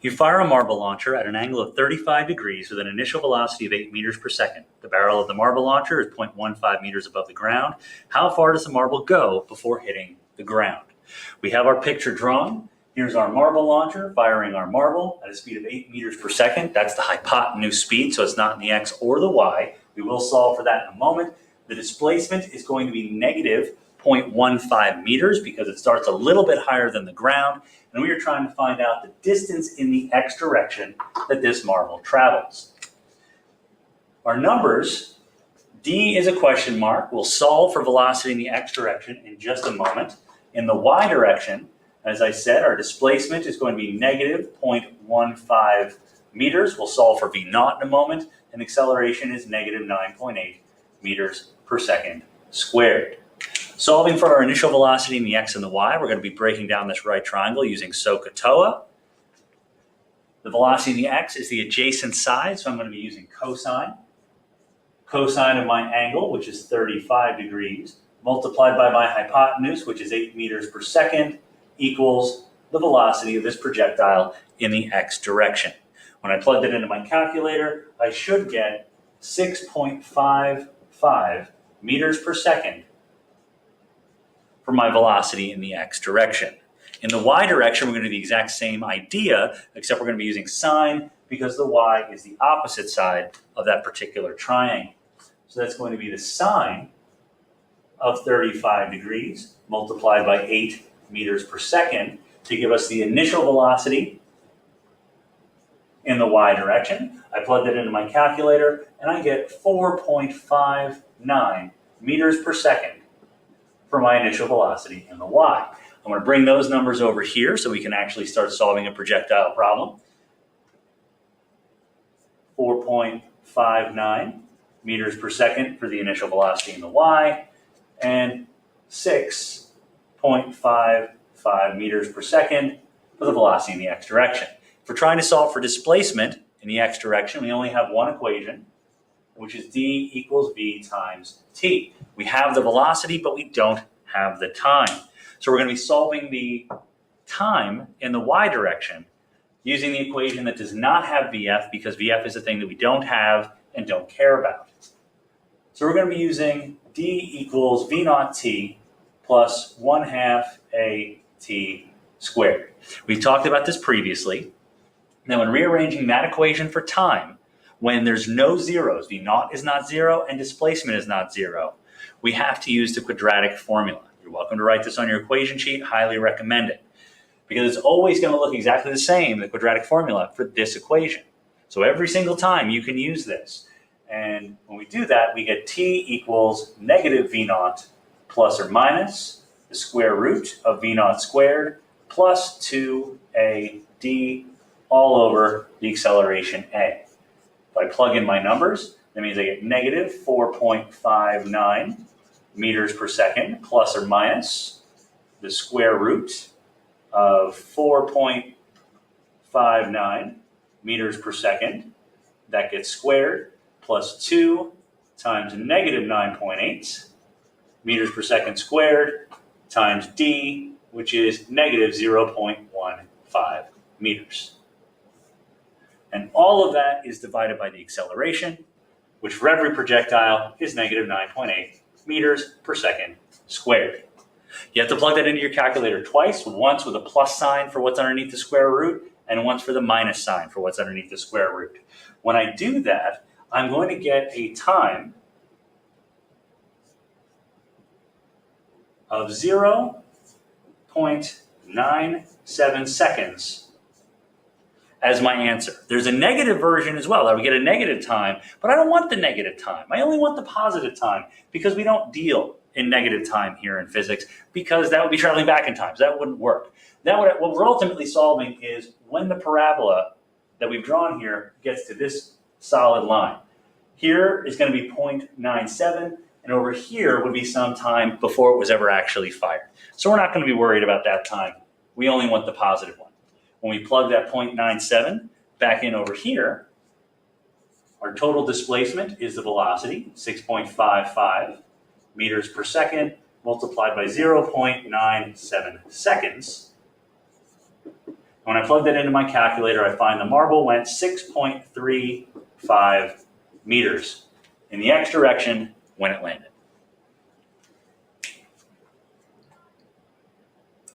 You fire a marble launcher at an angle of 35 degrees with an initial velocity of 8 meters per second. The barrel of the marble launcher is 0.15 meters above the ground. How far does the marble go before hitting the ground? We have our picture drawn. Here's our marble launcher firing our marble at a speed of 8 meters per second. That's the hypotenuse speed, so it's not in the X or the Y. We will solve for that in a moment. The displacement is going to be negative 0.15 meters because it starts a little bit higher than the ground. And we are trying to find out the distance in the X direction that this marble travels. Our numbers, D is a question mark. We'll solve for velocity in the X direction in just a moment. In the Y direction, as I said, our displacement is going to be negative 0.15 meters. We'll solve for V naught in a moment. And acceleration is negative 9.8 meters per second squared. Solving for our initial velocity in the X and the Y, we're going to be breaking down this right triangle using SOHCAHTOA. The velocity in the X is the adjacent side, so I'm going to be using cosine. Cosine of my angle, which is 35 degrees, multiplied by my hypotenuse, which is 8 meters per second, equals the velocity of this projectile in the X direction. When I plugged it into my calculator, I should get 6.55 meters per second for my velocity in the X direction. In the Y direction, we're going to do the exact same idea, except we're going to be using sine because the Y is the opposite side of that particular triangle. So that's going to be the sine of 35 degrees multiplied by 8 meters per second to give us the initial velocity in the Y direction. I plugged it into my calculator and I get 4.59 meters per second for my initial velocity in the Y. I'm going to bring those numbers over here so we can actually start solving a projectile problem. 4.59 meters per second for the initial velocity in the Y, and 6.55 meters per second for the velocity in the X direction. If we're trying to solve for displacement in the X direction, we only have one equation, which is D equals V times T. We have the velocity, but we don't have the time. So we're going to be solving the time in the Y direction using the equation that does not have VF because VF is a thing that we don't have and don't care about. So we're going to be using D equals V naught T plus 1/2 AT squared. We talked about this previously. Now when rearranging that equation for time, when there's no zeros, V naught is not zero and displacement is not zero, we have to use the quadratic formula. You're welcome to write this on your equation sheet, highly recommend it. Because it's always going to look exactly the same, the quadratic formula for this equation. So every single time you can use this. And when we do that, we get T equals negative V naught plus or minus the square root of V naught squared plus 2AD all over the acceleration A. If I plug in my numbers, that means I get negative 4.59 meters per second plus or minus the square root of 4.59 meters per second. That gets squared plus 2 times negative 9.8 meters per second squared times D, which is negative 0.15 meters. And all of that is divided by the acceleration, which for every projectile is negative 9.8 meters per second squared. You have to plug that into your calculator twice, once with a plus sign for what's underneath the square root, and once for the minus sign for what's underneath the square root. When I do that, I'm going to get a time of 0.97 seconds as my answer. There's a negative version as well. I would get a negative time, but I don't want the negative time. I only want the positive time because we don't deal in negative time here in physics because that would be traveling back in time. So that wouldn't work. What we're ultimately solving is when the parabola that we've drawn here gets to this solid line. Here is going to be 0.97, and over here would be some time before it was ever actually fired. So we're not going to be worried about that time. We only want the positive one. When we plug that 0.97 back in over here, our total displacement is the velocity, 6.55 meters per second, multiplied by 0.97 seconds. When I plug that into my calculator, I find the marble went 6.35 meters in the x direction when it landed.